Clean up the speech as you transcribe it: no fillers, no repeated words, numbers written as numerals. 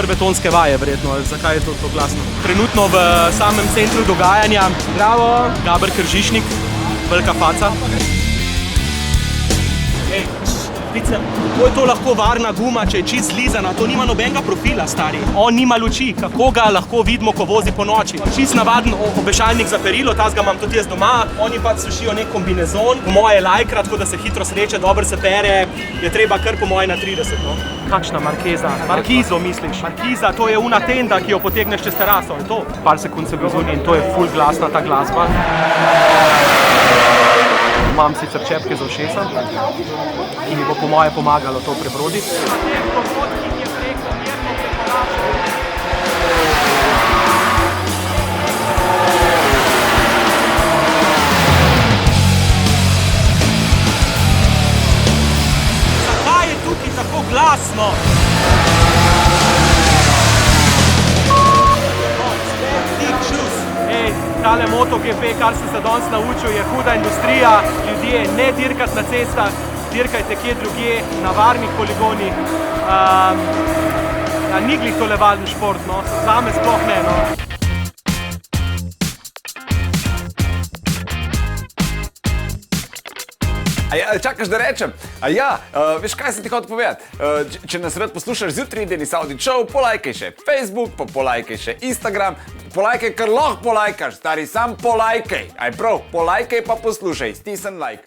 prve tonske vaje, verjetno. Zakaj je to glasno? Trenutno v samem centru dogajanja. Bravo, Gaber Kržišnik, velika faca. Ej, pice, kako je to lahko varna guma, če je čist zlizana? To nima nobenega profila, stari. On nima luči, kako ga lahko vidimo, ko vozi po noči? Čist navaden obešalnik za perilo, tazga imam tudi jaz doma. Oni pa sušijo nek kombinezon, po moje lajkra, tako da se hitro sreče, dobro se pere. Je treba kar po moje na 30, no. Kakšna markeza? Markizo misliš? Markiza, to je una tenda, ki jo potegneš čez teraso, je to? Par sekund se bil in to je ful glasna ta glasba. Imam sicer čepke za ušesa, ki mi bo po moje pomagalo to prebroditi. Zakaj je tukaj tako glasno? Tale MotoGP, kar sem se danes naučil, je huda industrija. Ljudje, ne dirkati na cestah, dirkajte kje drugje, na varnih poligonih. Ni glih tole valen šport, no. Zame sploh ne, no. Čakaš, da rečem? Veš, kaj sem ti hotel povedati? Če nas rad poslušaš zjutraj, Denis Audić Show, polajkaj še Facebook, pa polajkaj še Instagram, polajkaj, kar lahko polajkaš, stari, sam polajkaj. Aj prav, polajkaj pa poslušaj, stisni like.